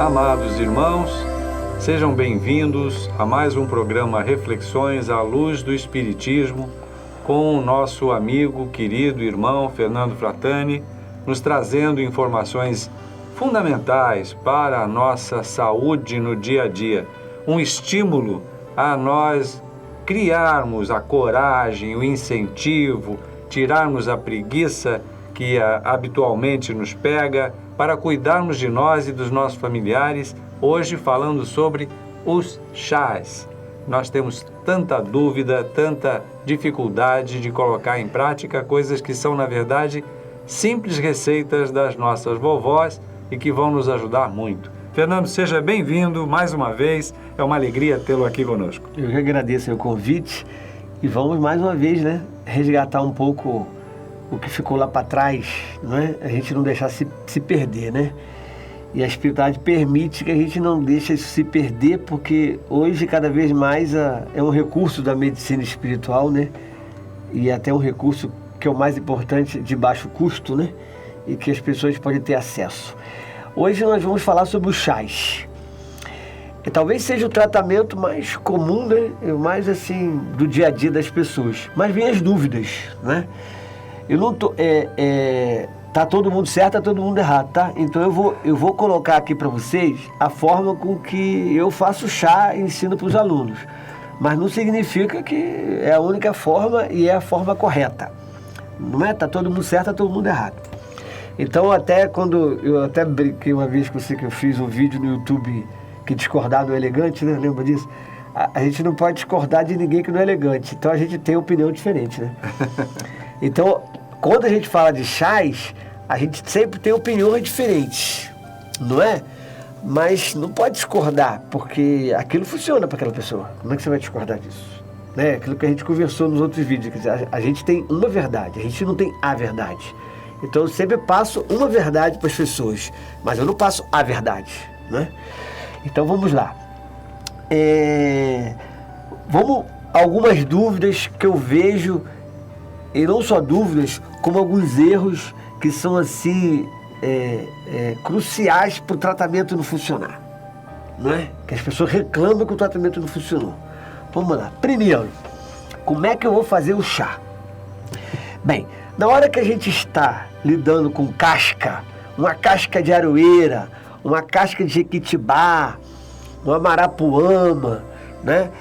Amados irmãos, sejam bem-vindos a mais um programa Reflexões à Luz do Espiritismo, com o nosso amigo, querido irmão Fernando Fratani, nos trazendo informações fundamentais para a nossa saúde no dia a dia, um estímulo a nós criarmos a coragem, o incentivo, tirarmos a preguiça que habitualmente nos pega, para cuidarmos de nós e dos nossos familiares, hoje falando sobre os chás. Nós temos tanta dúvida, tanta dificuldade de colocar em prática coisas que são, na verdade, simples receitas das nossas vovós e que vão nos ajudar muito. Fernando, seja bem-vindo mais uma vez, é uma alegria tê-lo aqui conosco. Eu que agradeço o convite e vamos mais uma vez, resgatar um pouco o que ficou lá para trás, a gente não deixar se perder, E a espiritualidade permite que a gente não deixe isso se perder, porque hoje cada vez mais é um recurso da medicina espiritual, E até um recurso que é o mais importante, de baixo custo, E que as pessoas podem ter acesso. Hoje nós vamos falar sobre os chás. E talvez seja o tratamento mais comum, mais assim, do dia a dia das pessoas. Mas vem as dúvidas, Eu não tô... tá todo mundo certo, tá todo mundo errado, tá? Então eu vou colocar aqui para vocês a forma com que eu faço chá e ensino para os alunos. Mas não significa que é a única forma e é a forma correta. Não é? Tá todo mundo certo, tá todo mundo errado. Então eu até brinquei uma vez com você que eu fiz um vídeo no YouTube que discordar não é elegante, Lembra disso? A gente não pode discordar de ninguém que não é elegante. Então a gente tem opinião diferente, Então, quando a gente fala de chás, a gente sempre tem opiniões diferentes, não é? Mas não pode discordar, porque aquilo funciona para aquela pessoa. Como é que você vai discordar disso? Aquilo que a gente conversou nos outros vídeos, quer dizer, a gente tem uma verdade, a gente não tem a verdade. Então eu sempre passo uma verdade para as pessoas, mas eu não passo a verdade, Então vamos lá. Algumas dúvidas que eu vejo, e não só dúvidas, como alguns erros que são assim cruciais para o tratamento não funcionar, Que as pessoas reclamam que o tratamento não funcionou. Vamos lá. Primeiro, como é que eu vou fazer o chá? Bem, na hora que a gente está lidando com casca, uma casca de aroeira, uma casca de jequitibá, uma marapuama,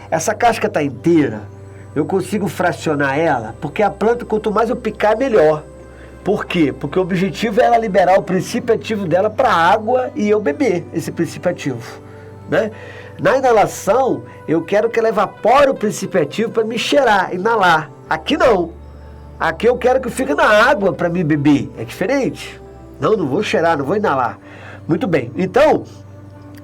Essa casca está inteira. Eu consigo fracionar ela, porque a planta, quanto mais eu picar, melhor. Por quê? Porque o objetivo é ela liberar o princípio ativo dela para a água e eu beber esse princípio ativo, Na inalação, eu quero que ela evapore o princípio ativo para me cheirar, inalar. Aqui não. Aqui eu quero que fique na água para me beber. É diferente. Não vou cheirar, não vou inalar. Muito bem. Então,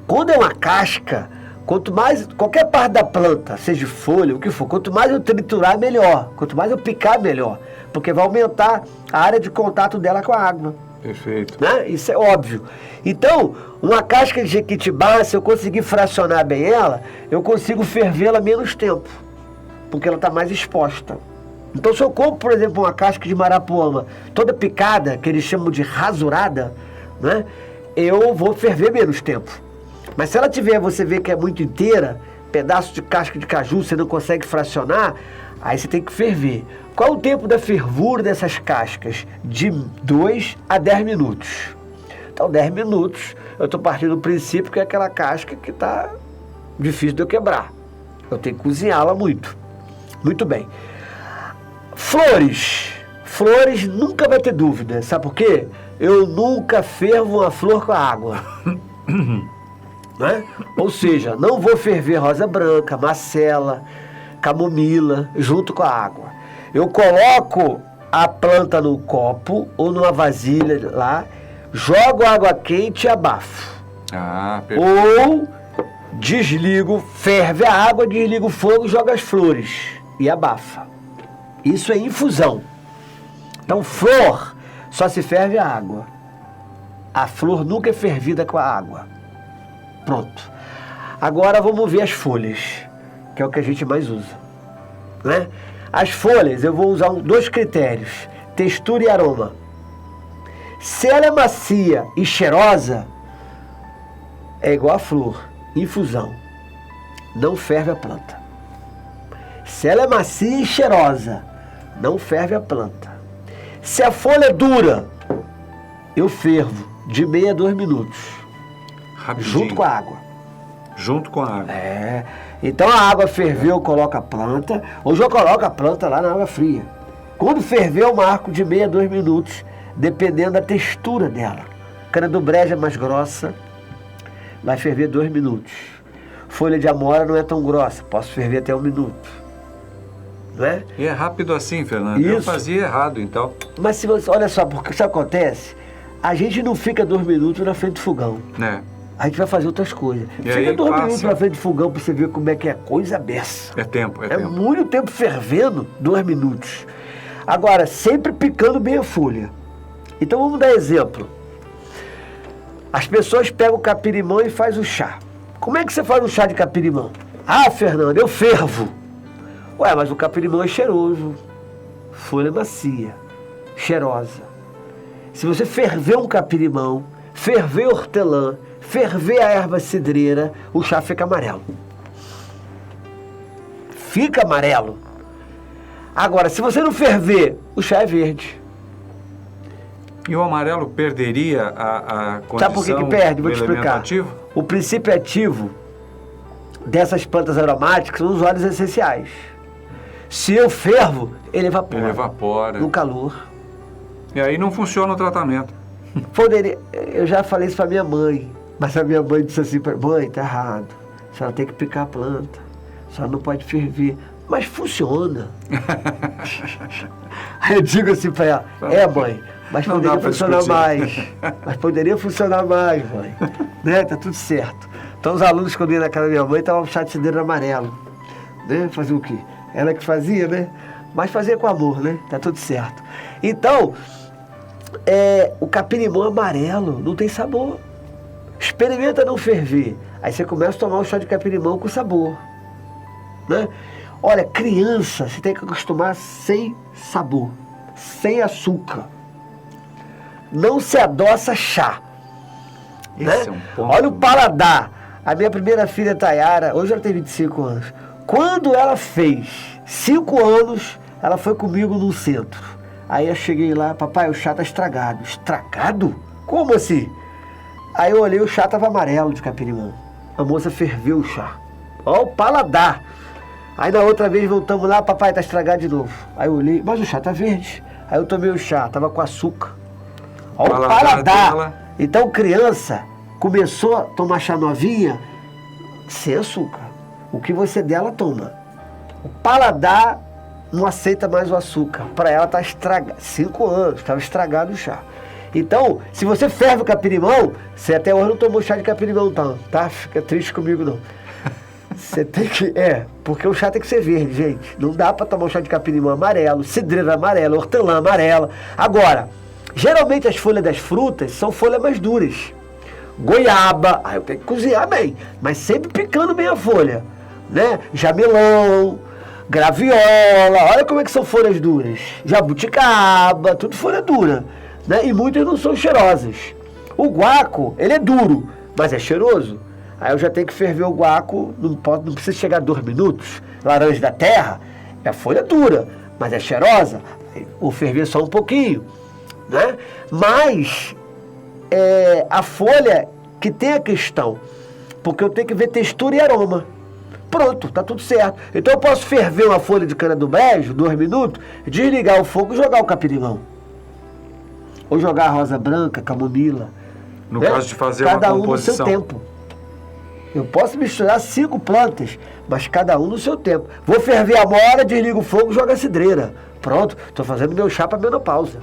quando é uma casca, quanto mais, qualquer parte da planta, seja folha, o que for, quanto mais eu triturar, melhor. Quanto mais eu picar, melhor. Porque vai aumentar a área de contato dela com a água. Perfeito. Isso é óbvio. Então, uma casca de jequitibá, se eu conseguir fracionar bem ela, eu consigo fervê-la menos tempo. Porque ela está mais exposta. Então, se eu compro, por exemplo, uma casca de marapuama toda picada, que eles chamam de rasurada, eu vou ferver menos tempo. Mas se ela tiver, você vê que é muito inteira, pedaço de casca de caju, você não consegue fracionar, aí você tem que ferver. Qual o tempo da fervura dessas cascas? De 2 a 10 minutos. Então, 10 minutos, eu estou partindo do princípio que é aquela casca que está difícil de eu quebrar. Eu tenho que cozinhá-la muito. Muito bem. Flores. Flores nunca vai ter dúvida. Sabe por quê? Eu nunca fervo uma flor com a água. Ou seja, não vou ferver rosa branca, macela, camomila junto com a água. Eu coloco a planta no copo ou numa vasilha lá, jogo água quente e abafo. Ou desligo, ferve a água, desligo o fogo, jogo as flores e abafa. Isso é infusão. Então, flor só se ferve a água. A flor nunca é fervida com a água. Pronto. Agora vamos ver as folhas, que é o que a gente mais usa. As folhas, eu vou usar 2 critérios: textura e aroma. Se ela é macia e cheirosa, é igual a flor, infusão. Não ferve a planta. Se ela é macia e cheirosa, não ferve a planta. Se a folha é dura, eu fervo de meia a 2 minutos. Rapidinho. Junto com a água. Junto com a água. Então a água ferveu, eu coloco a planta. Hoje eu coloco a planta lá na água fria. Quando ferver, eu marco de meia a 2 minutos, dependendo da textura dela. Cana do brejo é mais grossa, vai ferver 2 minutos. Folha de amora não é tão grossa, posso ferver até 1 minuto. Não é? E é rápido assim, Fernando. Isso. Eu fazia errado, então. Mas se você, olha só, porque isso acontece, a gente não fica 2 minutos na frente do fogão. Né? A gente vai fazer outras coisas. E Fica aí 2 passa. minutos na frente do fogão pra você ver como é que é coisa beça. É tempo. É muito tempo fervendo, 2 minutos. Agora, sempre picando bem a folha. Então vamos dar exemplo. As pessoas pegam o capirimão e faz o chá. Como é que você faz um chá de capirimão? Ah, Fernando, eu fervo. Ué, mas o capirimão é cheiroso. Folha macia, cheirosa. Se você ferver um capirimão, ferver hortelã, ferver a erva cidreira, o chá fica amarelo. Fica amarelo. Agora, se você não ferver, o chá é verde. E o amarelo perderia a condição Sabe por que perde? Vou do te elemento explicar. ativo? O princípio ativo dessas plantas aromáticas são os óleos essenciais. Se eu fervo, ele evapora. Ele evapora. No calor. E aí não funciona o tratamento. Poderia, eu já falei isso pra minha mãe, mas a minha mãe disse assim, mãe, tá errado. A senhora tem que picar a planta. A senhora não pode ferver. Mas funciona. Aí eu digo assim pra ela, mãe, mas Não poderia dá pra funcionar discutir. mais. Mas poderia funcionar mais, mãe. Né? Tá tudo certo. Então os alunos, quando iam na casa da minha mãe, estavam chá de cidreira amarelo. Né? Fazia o quê? Ela que fazia, né? Mas fazia com amor, né? Tá tudo certo. Então, o capirimão amarelo não tem sabor. Experimenta não ferver. Aí você começa a tomar um chá de capirimão com sabor. Né? Olha, criança, você tem que acostumar sem sabor, sem açúcar. Não se adoça chá. Né? Esse é um ponto. Olha o paladar. A minha primeira filha, Tayara, hoje ela tem 25 anos. Quando ela fez 5 anos, ela foi comigo no centro. Aí eu cheguei lá, papai, o chá tá estragado. Estragado? Como assim? Aí eu olhei, o chá tava amarelo de capirimão. A moça ferveu o chá. Olha o paladar. Aí na outra vez voltamos lá, papai, tá estragado de novo. Aí eu olhei, mas o chá tá verde. Aí eu tomei o chá, tava com açúcar. Olha o paladar. Dela. Então criança começou a tomar chá novinha sem açúcar. O que você dela toma. O paladar não aceita mais o açúcar. Para ela tá estragado. 5 anos, estava estragado o chá. Então, se você ferve o capirimão, você até hoje não tomou chá de capirimão, tá? Fica triste comigo não. Você tem que... porque o chá tem que ser verde, gente. Não dá para tomar um chá de capirimão amarelo, cidreira amarela, hortelã amarela. Agora, geralmente as folhas das frutas são folhas mais duras. Goiaba, aí eu tenho que cozinhar bem, mas sempre picando bem a folha. Né? Jamelão, graviola, olha como é que são folhas duras. Jabuticaba, tudo folha dura. Né? E muitas não são cheirosas. O guaco, ele é duro, mas é cheiroso. Aí eu já tenho que ferver o guaco, não precisa chegar a 2 minutos. Laranja da terra, é folha dura, mas é cheirosa. Vou ferver só um pouquinho. Né? Mas a folha que tem a questão, porque eu tenho que ver textura e aroma. Pronto, tá tudo certo. Então eu posso ferver uma folha de cana do brejo, 2 minutos, desligar o fogo e jogar o capirimão. Ou jogar a rosa branca, camomila. No né? caso de fazer cada uma composição. um no seu tempo. Eu posso misturar 5 plantas, mas cada um no seu tempo. Vou ferver a amora, desligo o fogo e jogo a cidreira. Pronto, estou fazendo meu chá para menopausa.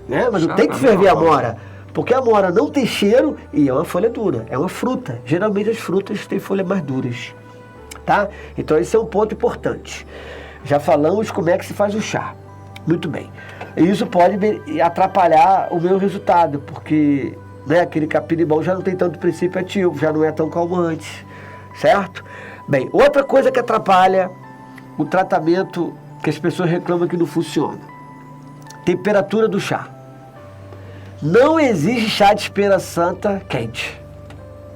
Né? Mas eu tenho que ferver a amora, porque a amora não tem cheiro e é uma folha dura, é uma fruta. Geralmente as frutas têm folhas mais duras. Tá? Então esse é um ponto importante. Já falamos como é que se faz o chá. Muito bem. E isso pode atrapalhar o meu resultado, porque né, aquele capirimão já não tem tanto princípio ativo, já não é tão calmante, certo? Bem, outra coisa que atrapalha o tratamento que as pessoas reclamam que não funciona. Temperatura do chá. Não existe chá de espera santa quente.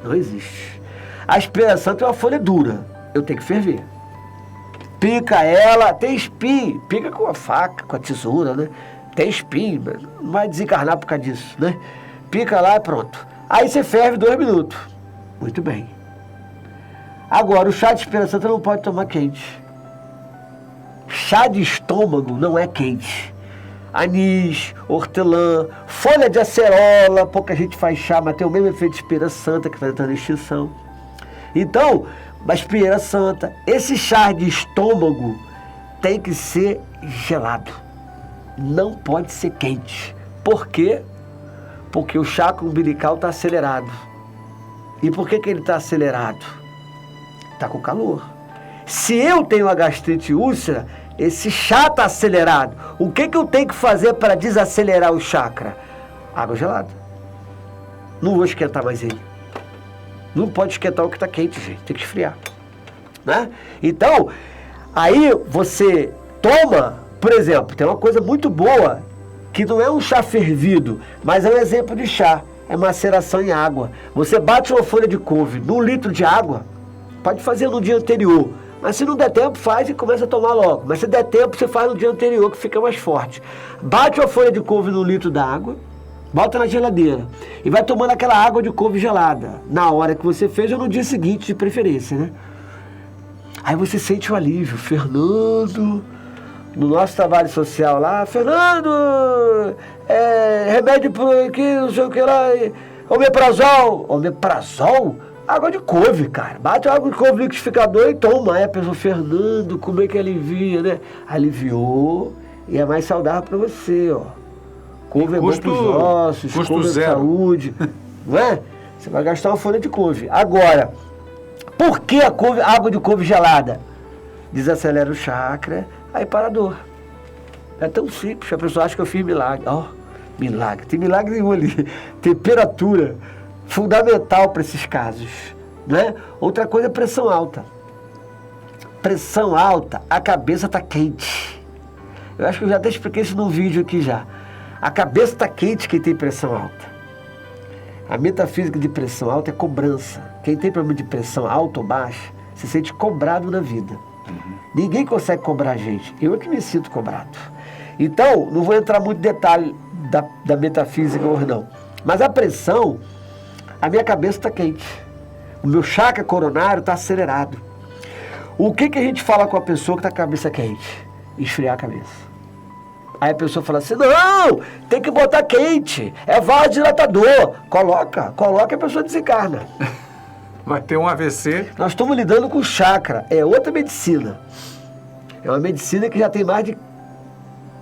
Não existe. A Espinheira Santa é uma folha dura. Eu tenho que ferver. Pica ela, tem espinho. Pica com a faca, com a tesoura, né? Tem espinho, não vai desencarnar por causa disso, né? Pica lá e pronto. Aí você ferve 2 minutos. Muito bem. Agora, o chá de Espinheira Santa não pode tomar quente. Chá de estômago não é quente. Anis, hortelã, folha de acerola, pouca gente faz chá, mas tem o mesmo efeito de Espinheira Santa, que está entrando em extinção. Então, a Espinheira Santa, esse chá de estômago tem que ser gelado. Não pode ser quente. Por quê? Porque o chakra umbilical está acelerado. E por que ele está acelerado? Está com calor. Se eu tenho a gastrite úlcera, esse chá está acelerado. O que eu tenho que fazer para desacelerar o chakra? Água gelada. Não vou esquentar mais ele. Não pode esquentar o que está quente, gente. Tem que esfriar. Né? Então, aí você toma, por exemplo, tem uma coisa muito boa, que não é um chá fervido, mas é um exemplo de chá. É maceração em água. Você bate uma folha de couve num litro de água, pode fazer no dia anterior. Mas se não der tempo, faz e começa a tomar logo. Mas se der tempo, você faz no dia anterior, que fica mais forte. Bate uma folha de couve num litro d'água, bota na geladeira e vai tomando aquela água de couve gelada. Na hora que você fez ou no dia seguinte, de preferência, né? Aí você sente o alívio. Fernando, no nosso trabalho social lá, Fernando, remédio por aqui, não sei o que lá, omeprazol. Omeprazol? Água de couve, cara. Bate água de couve no liquidificador e toma. Aí a pessoa, Fernando, como é que alivia, né? Aliviou e é mais saudável para você, ó. Couve é bom para os ossos, couve é saúde. Não é? Você vai gastar uma folha de couve. Agora, por que a água de couve gelada? Desacelera o chakra, aí para a dor. É tão simples, a pessoa acha que eu fiz milagre. Ó, milagre. Tem milagre nenhum ali. Temperatura. Fundamental para esses casos, né? Outra coisa é pressão alta. Pressão alta, a cabeça está quente. Eu acho que eu já até expliquei isso num vídeo aqui já. A cabeça está quente quem tem pressão alta. A metafísica de pressão alta é cobrança. Quem tem problema de pressão alta ou baixa, se sente cobrado na vida. Ninguém consegue cobrar a gente. Eu é que me sinto cobrado. Então, não vou entrar muito em detalhe da metafísica hoje não. Mas a pressão, a minha cabeça está quente. O meu chakra coronário está acelerado. O que a gente fala com a pessoa que está com a cabeça quente? Esfriar a cabeça. Aí a pessoa fala assim, não, tem que botar quente, é vasodilatador. Coloca e a pessoa desencarna. Vai ter um AVC. Nós estamos lidando com chakra, é outra medicina. É uma medicina que já tem mais de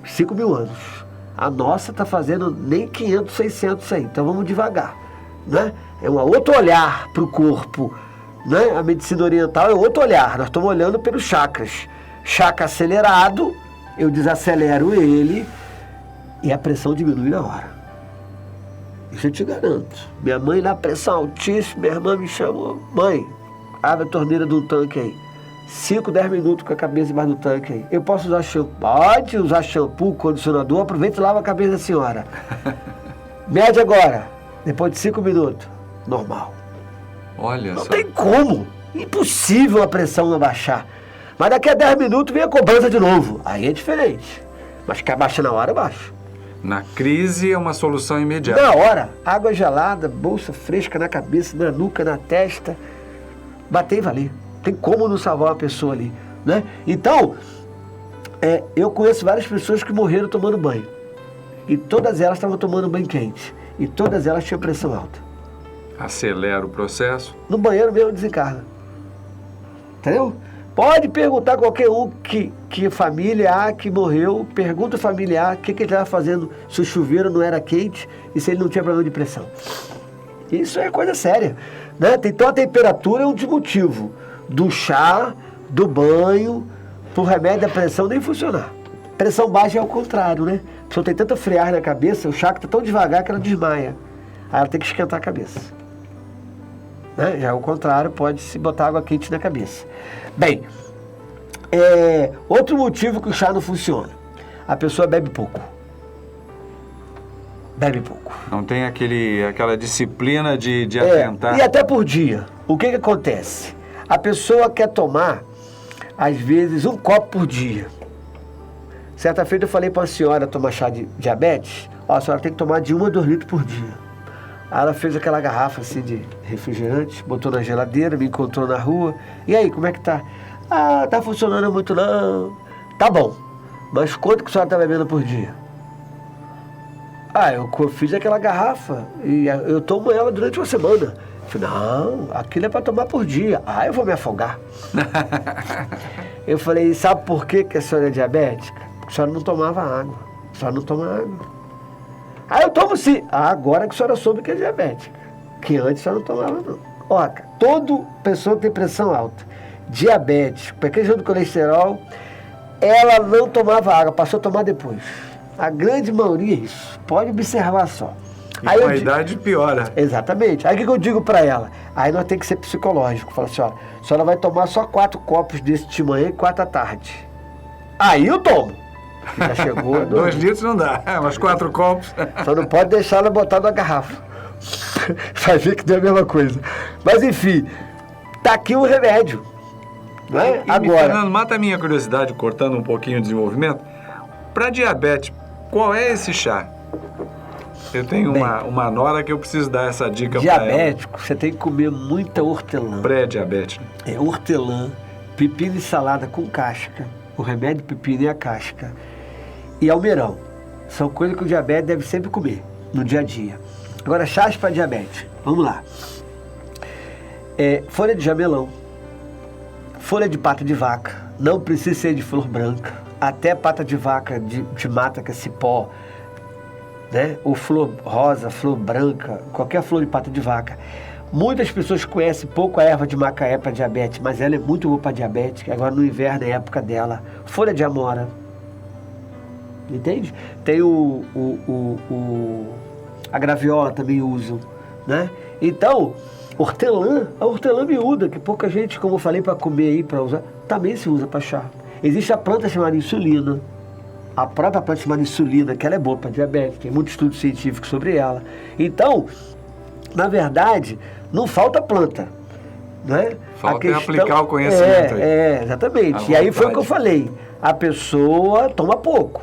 5 mil anos. A nossa está fazendo nem 500, 600 aí, então vamos devagar. Né? É um outro olhar para o corpo, né? A medicina oriental é outro olhar. Nós estamos olhando pelos chakras. Chakra acelerado, eu desacelero ele e a pressão diminui na hora. Isso eu te garanto. Minha mãe na pressão altíssima, minha irmã me chamou, mãe, abre a torneira do tanque aí. 5, 10 minutos com a cabeça embaixo do tanque aí. Eu posso usar shampoo? Pode usar shampoo, condicionador, aproveita e lava a cabeça da senhora. Mede agora. Depois de 5 minutos, normal. Olha não só. Tem como. Impossível a pressão não baixar. Mas daqui a 10 minutos vem a cobrança de novo. Aí é diferente. Mas que abaixa na hora, baixa. Na crise é uma solução imediata. Na hora. Água gelada, bolsa fresca na cabeça, na nuca, na testa. Bater e valer. Tem como não salvar uma pessoa ali. Né? Então, eu conheço várias pessoas que morreram tomando banho. E todas elas estavam tomando banho quente. E todas elas tinham pressão alta. Acelera o processo. No banheiro mesmo desencarna. Entendeu? Pode perguntar a qualquer um que família A que morreu, pergunta a família A o que ele estava fazendo se o chuveiro não era quente e se ele não tinha problema de pressão. Isso é coisa séria. Né? Então a temperatura é um desmotivo do chá, do banho, pro remédio da pressão nem funcionar. Pressão baixa é o contrário, né? A pessoa tem tanta friagem na cabeça, o chakra está tão devagar que ela desmaia. Aí ela tem que esquentar a cabeça. Né? Já é o contrário, pode se botar água quente na cabeça. Bem, outro motivo que o chá não funciona. A pessoa bebe pouco. bebe pouco. Não tem aquela disciplina de atentar. E até por dia. O que acontece? A pessoa quer tomar, às vezes, 1 copo por dia. Certa feita eu falei para uma senhora tomar chá de diabetes, ó, a senhora tem que tomar de 1 a 2 litros por dia. Aí ela fez aquela garrafa assim de refrigerante, botou na geladeira, me encontrou na rua. E aí, como é que tá? Ah, tá funcionando muito não. Tá bom, mas quanto que a senhora tá bebendo por dia? Ah, eu fiz aquela garrafa e eu tomo ela durante uma semana. Eu falei, não, aquilo é para tomar por dia. Ah, eu vou me afogar. Eu falei, sabe por que a senhora é diabética? Porque a senhora não tomava água. A senhora não toma água. Ah, eu tomo sim. Ah, agora que a senhora soube que é diabética. Que antes a senhora não tomava não. Ó, toda pessoa que tem pressão alta, diabetes, pequeno do colesterol, ela não tomava água, passou a tomar depois. A grande maioria é isso. Pode observar só. E aí com a idade piora. Exatamente. Aí o que eu digo para ela? Aí nós temos que ser psicológico. Fala assim, ó, a senhora vai tomar só 4 copos desse de manhã e 4 à tarde. Aí eu tomo. Já chegou. 2 litros não dá, mas 4 copos. Só não pode deixar ela botar na garrafa. Vai ver que deu a mesma coisa. Mas enfim, tá aqui o remédio. Não é? Agora, Fernando, mata a minha curiosidade, cortando um pouquinho o desenvolvimento. Para diabetes, qual é esse chá? Eu tenho uma nora que eu preciso dar essa dica para ela. Diabético, você tem que comer muita hortelã. Pré-diabetes. É hortelã, pepino e salada com casca. O remédio pepino e a casca. E almeirão. São coisas que o diabetes deve sempre comer no dia a dia. Agora, chás para diabetes. Vamos lá. Folha de jamelão. Folha de pata de vaca. Não precisa ser de flor branca. Até pata de vaca de mata, que é cipó, né? Ou flor rosa, flor branca, qualquer flor de pata de vaca. Muitas pessoas conhecem pouco a erva de macaé para diabetes, mas ela é muito boa para diabetes, que agora no inverno é a época dela. Folha de amora. Entende? Tem a graviola também uso, né? Então, a hortelã miúda, que pouca gente, como eu falei, para comer aí, para usar, também se usa para chá. Existe a planta chamada insulina. A própria planta chamada insulina, que ela é boa para diabetes, tem muito estudo científico sobre ela. Então, na verdade, não falta planta, né? Falta aplicar o conhecimento aí. Exatamente. E aí foi o que eu falei. A pessoa toma pouco.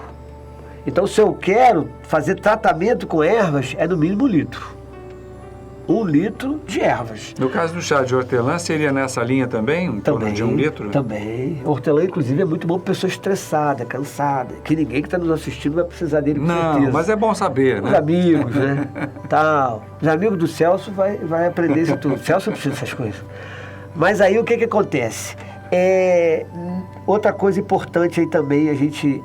Então, se eu quero fazer tratamento com ervas, é no mínimo 1 litro. 1 litro de ervas. No caso do chá de hortelã, seria nessa linha também? Em torno de 1 litro? Também. Hortelã, inclusive, é muito bom para pessoa estressada, cansada. Que ninguém que está nos assistindo vai precisar dele, com certeza. Não, mas é bom saber, né? Os amigos, né? Tal. Os amigos do Celso vai aprender isso tudo. Celso precisa dessas coisas. Mas aí o que acontece? Outra coisa importante aí também,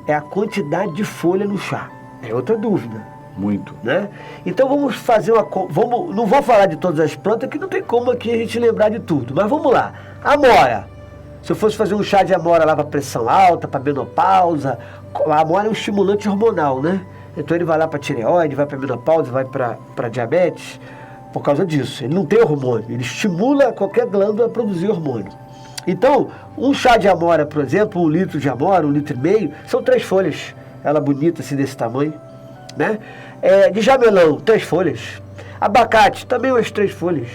é a quantidade de folha no chá. É outra dúvida. Muito. Né? Então vamos fazer não vou falar de todas as plantas, que não tem como aqui a gente lembrar de tudo. Mas vamos lá. Amora. Se eu fosse fazer um chá de amora lá para pressão alta, para menopausa, a amora é um estimulante hormonal, né? Então ele vai lá para tireoide, vai para menopausa, vai para diabetes, por causa disso. Ele não tem hormônio, ele estimula qualquer glândula a produzir hormônio. Então, um chá de amora, por exemplo, 1 litro de amora, 1,5 litro, são 3 folhas. Ela bonita assim desse tamanho, né? De jamelão, 3 folhas. Abacate, também umas 3 folhas.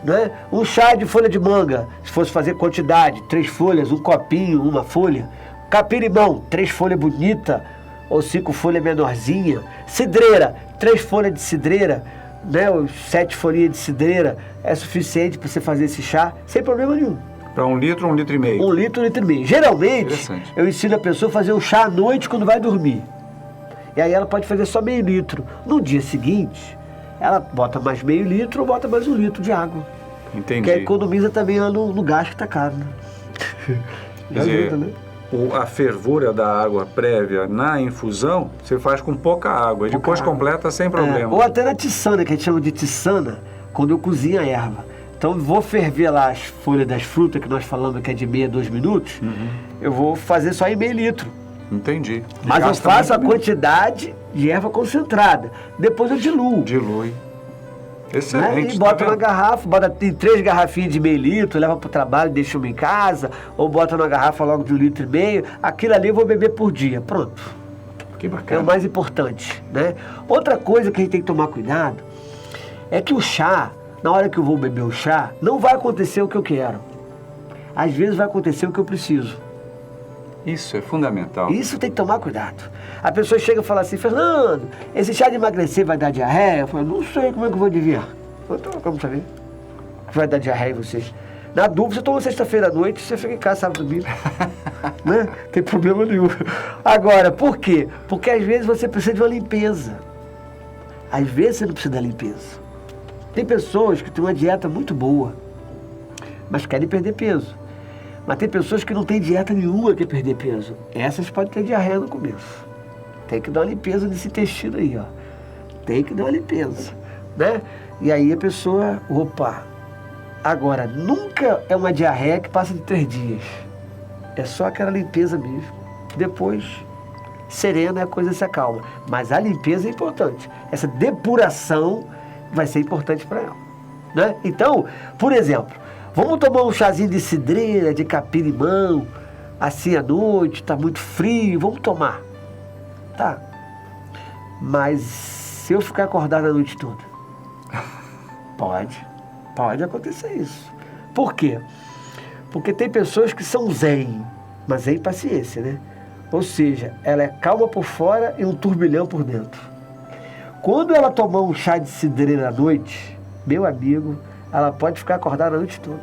Né? Um chá de folha de manga, se fosse fazer quantidade, 3 folhas, um copinho, 1 folha. Capim-limão, 3 folhas bonitas, ou 5 folhas menorzinha. Cidreira, 3 folhas de cidreira, né? 7 folhinhas de cidreira, é suficiente para você fazer esse chá, sem problema nenhum. Para 1 litro, 1,5 litro. 1 litro, 1,5 litro. Geralmente, eu ensino a pessoa a fazer um chá à noite quando vai dormir. E aí ela pode fazer só meio litro. No dia seguinte, ela bota mais meio litro ou bota mais 1 litro de água. Entendi. Que aí economiza também no gás que está caro, né? Quer dizer, né? A fervura da água prévia na infusão, você faz com pouca água. E depois completa sem problema. Ou até na tiçana, que a gente chama de tiçana, quando eu cozinho a erva. Então, vou ferver lá as folhas das frutas, que nós falamos que é de 1/2 a 2 minutos, eu vou fazer só em meio litro. Entendi. Mas eu faço a quantidade de erva concentrada. Depois eu diluo. Dilui. Excelente. Né? E bota na garrafa, tem 3 garrafinhas de meio litro, leva para o trabalho, deixa uma em casa, ou bota na garrafa logo de 1,5 litro. Aquilo ali eu vou beber por dia. Pronto. Que É bacana. o mais importante, né? Outra coisa que a gente tem que tomar cuidado é que o chá, na hora que eu vou beber o chá, não vai acontecer o que eu quero. Às vezes vai acontecer o que eu preciso. Isso é fundamental. Isso tem que tomar cuidado. A pessoa chega e fala assim, Fernando, esse chá de emagrecer vai dar diarreia? Eu falo, não sei, como é que eu vou adivinhar? Então, como saber? Que vai dar diarreia em você? Na dúvida, você toma sexta-feira à noite, você fica em casa sábado e domingo. Né? Não tem problema nenhum. Agora, por quê? Porque às vezes você precisa de uma limpeza. Às vezes você não precisa da limpeza. Tem pessoas que têm uma dieta muito boa, mas querem perder peso. Mas tem pessoas que não têm dieta nenhuma que perder peso. Essas podem ter diarreia no começo. Tem que dar uma limpeza nesse intestino aí, ó. Tem que dar uma limpeza, né? E aí a pessoa, opa. Agora, nunca é uma diarreia que passa de 3 dias. É só aquela limpeza mesmo. Depois, serena, a coisa se acalma. Mas a limpeza é importante. Essa depuração vai ser importante para ela, né? Então, por exemplo, vamos tomar um chazinho de cidreira, de capim-limão, assim à noite, está muito frio, vamos tomar. Tá. Mas se eu ficar acordado a noite toda? Pode acontecer isso. Por quê? Porque tem pessoas que são zen, mas zen paciência, né? Ou seja, ela é calma por fora e um turbilhão por dentro. Quando ela tomar um chá de cidreira à noite, meu amigo, ela pode ficar acordada a noite toda.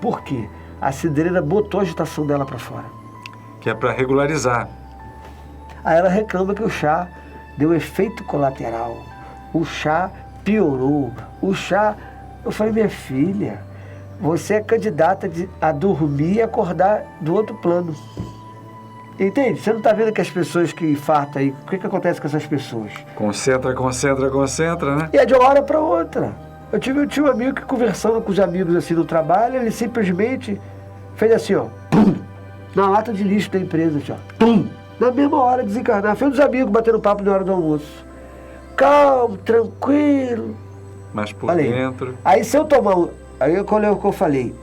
Por quê? A cidreira botou a agitação dela para fora. Que é para regularizar. Aí ela reclama que o chá deu efeito colateral. O chá piorou. O chá... Eu falei, minha filha, você é candidata a dormir e acordar do outro plano. Entende? Você não está vendo que as pessoas que infartam aí, o que acontece com essas pessoas? Concentra, né? E é de uma hora para outra. Eu tinha um amigo que conversando com os amigos assim no trabalho, ele simplesmente fez assim, ó, pum, na lata de lixo da empresa, assim, ó, pum, na mesma hora desencarnar. Foi um dos amigos batendo papo na hora do almoço. Calmo, tranquilo. Mas por Falei, dentro... Aí se eu tomar... Aí eu falei,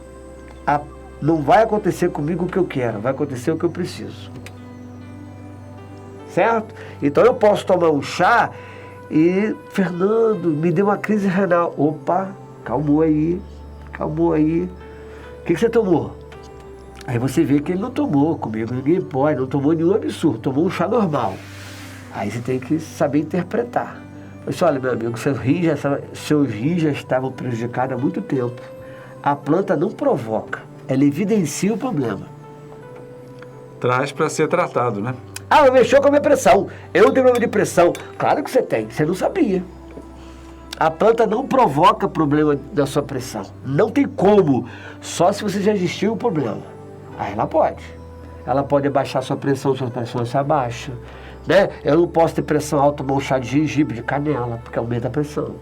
não vai acontecer comigo o que eu quero, vai acontecer o que eu preciso. Certo? Então eu posso tomar um chá e, Fernando, me deu uma crise renal. Opa, calmou aí. O que você tomou? Aí você vê que ele não tomou comigo, ninguém pode, não tomou nenhum absurdo, tomou um chá normal. Aí você tem que saber interpretar. Eu disse, olha, meu amigo, seus rins já estavam prejudicados há muito tempo. A planta não provoca, ela evidencia o problema. Traz para ser tratado, né? Ah, mexeu com a minha pressão. Eu não tenho problema de pressão. Claro que você tem, você não sabia. A planta não provoca problema da sua pressão. Não tem como, só se você já existiu o problema. Aí ela pode. Ela pode abaixar sua pressão se abaixa. Né? Eu não posso ter pressão alta, tomar um chá de gengibre, de canela, porque aumenta a pressão.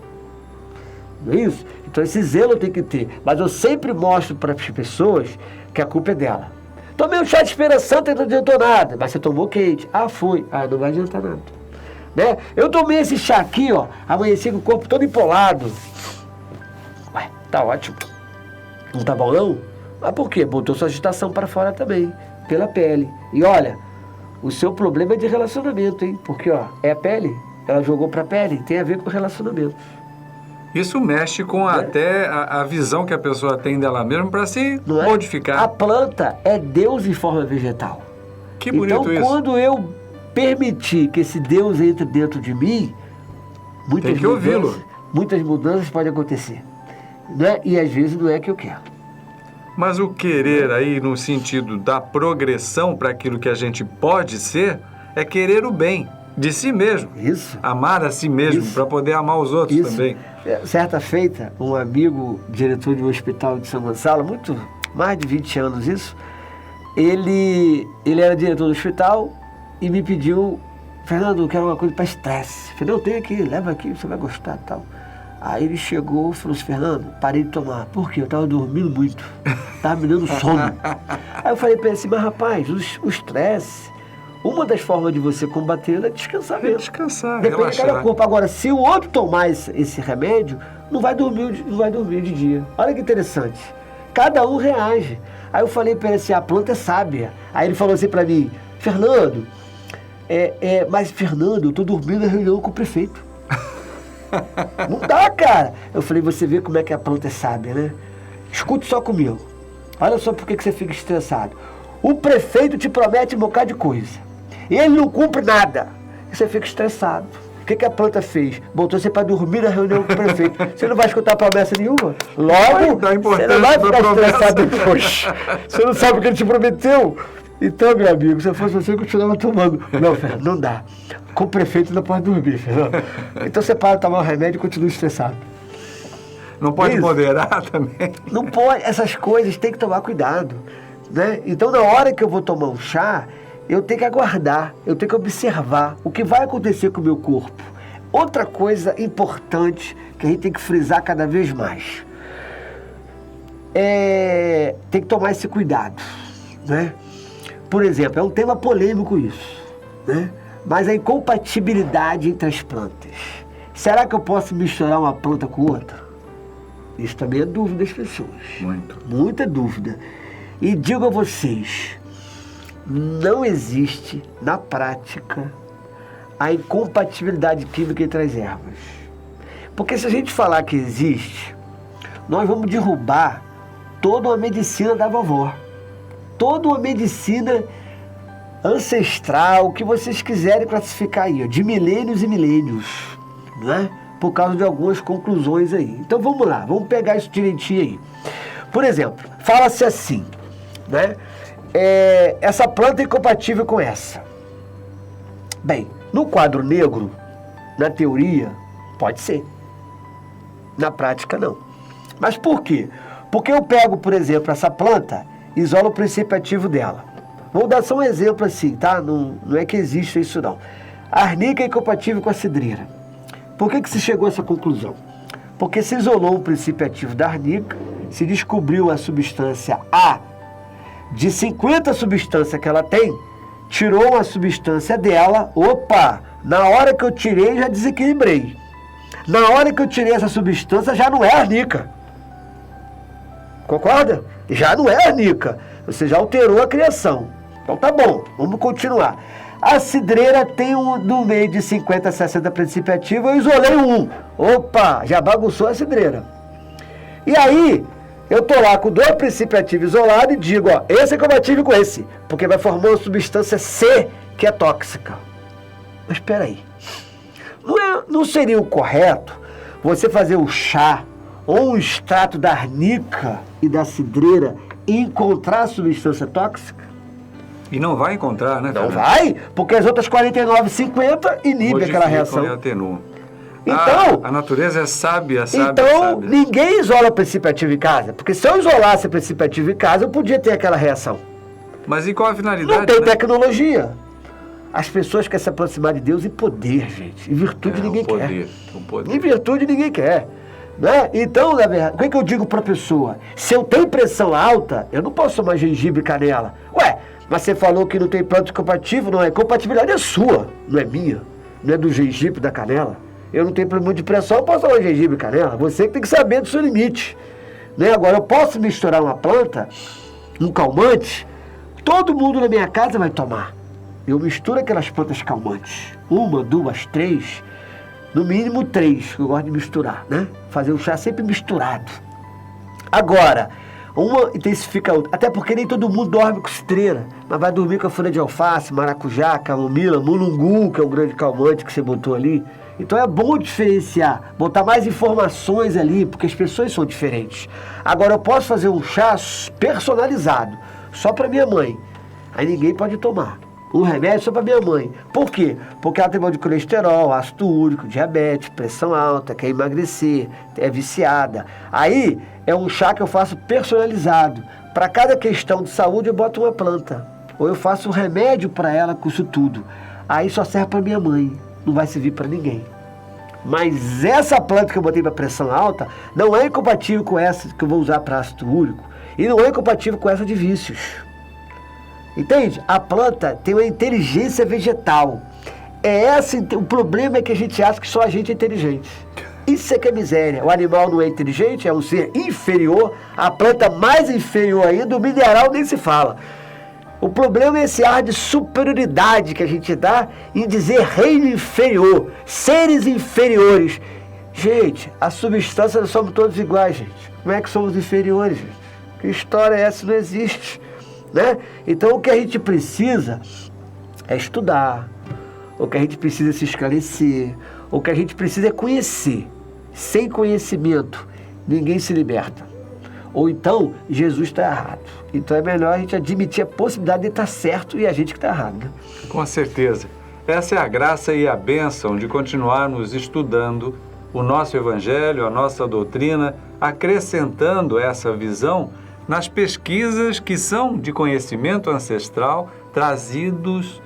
Não é isso? Então esse zelo tem que ter. Mas eu sempre mostro para as pessoas que a culpa é dela. Tomei um chá de Feira Santa e não adiantou nada. Mas você tomou quente. Ah, foi. Ah, não vai adiantar nada. Né? Eu tomei esse chá aqui, ó, amanheci com o corpo todo empolado. Ué, tá ótimo. Não tá bom não? Mas por quê? Botou sua agitação para fora também, pela pele. E olha, o seu problema é de relacionamento, hein? Porque, ó, é a pele. Ela jogou pra pele, tem a ver com relacionamento. Isso mexe com até a visão que a pessoa tem dela mesma para se modificar. A planta é Deus em forma vegetal. Que bonito então, isso. Então, quando eu permitir que esse Deus entre dentro de mim, muitas mudanças podem acontecer. Né? E às vezes não é que eu quero. Mas o querer aí, no sentido da progressão para aquilo que a gente pode ser, é querer o bem de si mesmo. Isso. Amar a si mesmo, para poder amar os outros também. Certa feita, um amigo, diretor de um hospital de São Gonçalo, mais de 20 anos isso, ele era diretor do hospital e me pediu, Fernando, eu quero uma coisa para estresse. Eu falei, não, tem aqui, leva aqui, você vai gostar e tal. Aí ele chegou e falou assim, Fernando, parei de tomar. Por quê? Eu estava dormindo muito, estava me dando sono. Aí eu falei para ele assim, mas rapaz, o estresse, uma das formas de você combater é descansar mesmo. Descansar, depende relaxar. de cada corpo. Agora, se o outro tomar esse remédio, não vai dormir de dia. Olha que interessante. Cada um reage. Aí eu falei para ele assim, a planta é sábia. Aí ele falou assim para mim, Fernando, Mas, Fernando, eu tô dormindo na reunião com o prefeito. Não dá, cara. Eu falei, você vê como é que a planta é sábia, né? Escute só comigo. Olha só por que você fica estressado. O prefeito te promete um bocado de coisa. E ele não cumpre nada. E você fica estressado. O que a planta fez? Botou você para dormir na reunião com o prefeito. Você não vai escutar promessa nenhuma. Logo, você não vai ficar estressado depois. Você não sabe o que ele te prometeu. Então, meu amigo, se eu fosse você, eu continuava tomando. Não, Fernando, não dá. Com o prefeito não pode dormir, Fernando. Então você para de tomar o remédio e continua estressado. Não pode moderar também? Não pode. Essas coisas tem que tomar cuidado, né? Então, na hora que eu vou tomar um chá, eu tenho que aguardar, eu tenho que observar o que vai acontecer com o meu corpo. Outra coisa importante que a gente tem que frisar cada vez mais. Tem que tomar esse cuidado, né? Por exemplo, é um tema polêmico isso, né? Mas a incompatibilidade entre as plantas. Será que eu posso misturar uma planta com outra? Isso também é dúvida das pessoas. Muita dúvida. E digo a vocês, não existe na prática a incompatibilidade química entre as ervas. Porque se a gente falar que existe, nós vamos derrubar toda uma medicina da vovó. Toda uma medicina ancestral, o que vocês quiserem classificar aí, ó, de milênios e milênios, né? Por causa de algumas conclusões aí. Então vamos lá, vamos pegar isso direitinho aí. Por exemplo, fala-se assim, né? Essa planta é incompatível com essa. Bem, no quadro negro, na teoria, pode ser. Na prática, não. Mas por quê? Porque eu pego, por exemplo, essa planta, isolo o princípio ativo dela. Vou dar só um exemplo assim, tá? Não é que existe isso, não. A arnica é incompatível com a cidreira. Por que se chegou a essa conclusão? Porque se isolou o princípio ativo da arnica, se descobriu a substância A, de 50 substâncias que ela tem, tirou uma substância dela, opa, na hora que eu tirei já desequilibrei. Na hora que eu tirei essa substância já não é arnica. Concorda? Já não é arnica. Você já alterou a criação. Então tá bom, vamos continuar. A cidreira tem no meio de 50 a 60 princípio ativo, eu isolei um. Opa, já bagunçou a cidreira. E aí, eu tô lá com 2 princípios ativos isolados e digo, ó, esse é compatível com esse, porque vai formar uma substância C que é tóxica. Mas espera aí. Não seria o correto você fazer o chá ou um extrato da arnica e da cidreira e encontrar a substância tóxica? E não vai encontrar, né, Fernando? Não vai, porque as outras 49, 50 inibem aquela reação. E atenuam. Então, a natureza é sábia, Então, ninguém isola princípio ativo em casa, porque se eu isolasse princípio ativo em casa, eu podia ter aquela reação. Mas e qual a finalidade? Não tem tecnologia. As pessoas querem se aproximar de Deus em poder, gente. Em virtude ninguém quer. Em virtude ninguém quer. Né? Então, na verdade, o que eu digo para a pessoa? Se eu tenho pressão alta, eu não posso tomar gengibre e canela. Ué, mas você falou que não tem planta compatível, não é? Compatibilidade é sua, não é minha. Não é do gengibre, da canela. Eu não tenho problema de pressão, eu posso tomar gengibre e canela. Você que tem que saber do seu limite. Né? Agora, eu posso misturar uma planta, um calmante, todo mundo na minha casa vai tomar. Eu misturo aquelas plantas calmantes. 1, 2, 3, no mínimo 3, que eu gosto de misturar, né? Fazer o chá sempre misturado. Agora, uma intensifica a outra. Até porque nem todo mundo dorme com cidreira, mas vai dormir com a folha de alface, maracujá, camomila, mulungu, que é um grande calmante que você botou ali. Então é bom diferenciar, botar mais informações ali, porque as pessoas são diferentes. Agora eu posso fazer um chá personalizado, só para minha mãe. Aí ninguém pode tomar. Um remédio só para minha mãe. Por quê? Porque ela tem mal de colesterol, ácido úrico, diabetes, pressão alta, quer emagrecer, é viciada. Aí é um chá que eu faço personalizado. Para cada questão de saúde eu boto uma planta. Ou eu faço um remédio para ela com isso tudo. Aí só serve para minha mãe. Não vai servir para ninguém. Mas essa planta que eu botei para pressão alta não é incompatível com essa que eu vou usar para ácido úrico. E não é incompatível com essa de vícios. Entende? A planta tem uma inteligência vegetal. O problema é que a gente acha que só a gente é inteligente. Isso é que é miséria. O animal não é inteligente, é um ser inferior. A planta mais inferior ainda, o mineral nem se fala. O problema é esse ar de superioridade que a gente dá em dizer reino inferior, seres inferiores. Gente, a substância nós somos todos iguais, gente. Como é que somos inferiores, gente? Que história é essa? Não existe, né? Então o que a gente precisa é estudar, o que a gente precisa é se esclarecer, o que a gente precisa é conhecer. Sem conhecimento, ninguém se liberta. Ou então, Jesus está errado. Então é melhor a gente admitir a possibilidade de estar certo e a gente que está errado, né? Com certeza. Essa é a graça e a bênção de continuarmos estudando o nosso Evangelho, a nossa doutrina, acrescentando essa visão nas pesquisas que são de conhecimento ancestral trazidos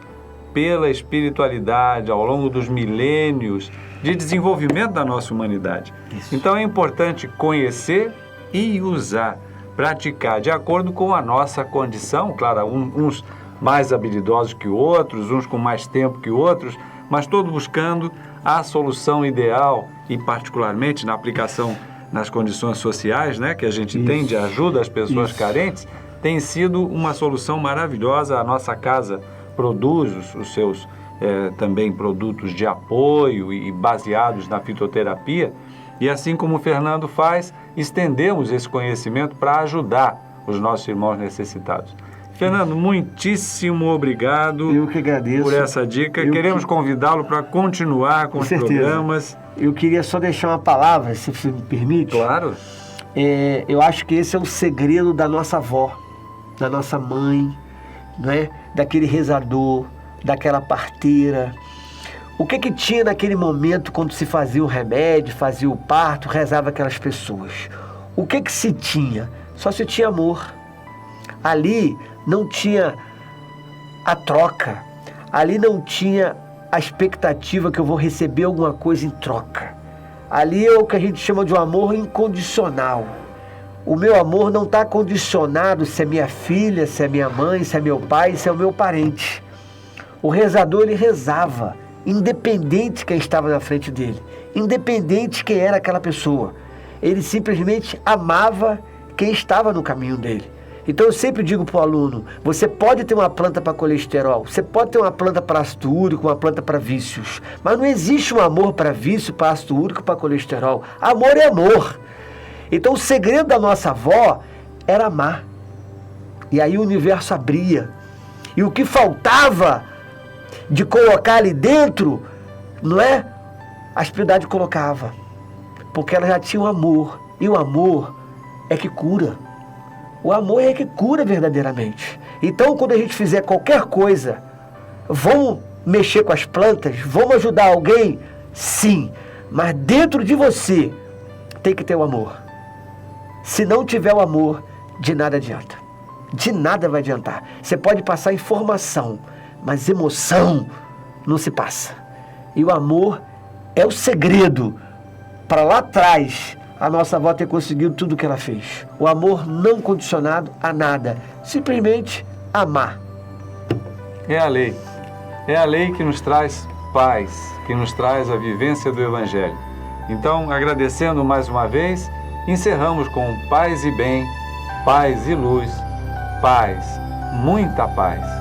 pela espiritualidade ao longo dos milênios de desenvolvimento da nossa humanidade. Isso. Então é importante conhecer e usar, praticar de acordo com a nossa condição, claro, uns mais habilidosos que outros, uns com mais tempo que outros, mas todos buscando a solução ideal e particularmente na aplicação nas condições sociais, né, que a gente tem de ajuda às pessoas carentes, tem sido uma solução maravilhosa. A nossa casa produz os seus também produtos de apoio e baseados na fitoterapia, e assim como o Fernando faz, estendemos esse conhecimento para ajudar os nossos irmãos necessitados. Fernando, muitíssimo obrigado. Eu que agradeço por essa dica. Queremos convidá-lo para continuar com os programas. Eu queria só deixar uma palavra, se você me permite. Claro. Eu acho que esse é o segredo da nossa avó, da nossa mãe, né? Daquele rezador, daquela parteira. O que tinha naquele momento quando se fazia o remédio, fazia o parto, rezava aquelas pessoas? O que se tinha? Só se tinha amor. Ali não tinha a troca. Ali não tinha a expectativa que eu vou receber alguma coisa em troca. Ali é o que a gente chama de um amor incondicional. O meu amor não está condicionado se é minha filha, se é minha mãe, se é meu pai, se é o meu parente. O rezador, ele rezava, independente quem estava na frente dele, independente quem era aquela pessoa. Ele simplesmente amava quem estava no caminho dele. Então eu sempre digo para o aluno, você pode ter uma planta para colesterol, você pode ter uma planta para ácido úrico, uma planta para vícios, mas não existe um amor para vício, para ácido úrico, para colesterol. Amor é amor. Então o segredo da nossa avó era amar. E aí o universo abria. E o que faltava de colocar ali dentro, não é? A espiritualidade colocava. Porque ela já tinha o amor. E o amor é que cura. O amor é que cura verdadeiramente. Então, quando a gente fizer qualquer coisa, vamos mexer com as plantas, vamos ajudar alguém? Sim. Mas dentro de você tem que ter o amor. Se não tiver o amor, de nada adianta. De nada vai adiantar. Você pode passar informação, mas emoção não se passa. E o amor é o segredo para lá atrás a nossa avó ter conseguido tudo o que ela fez. O amor não condicionado a nada. Simplesmente amar. É a lei. É a lei que nos traz paz, que nos traz a vivência do Evangelho. Então, agradecendo mais uma vez, encerramos com paz e bem, paz e luz, paz, muita paz.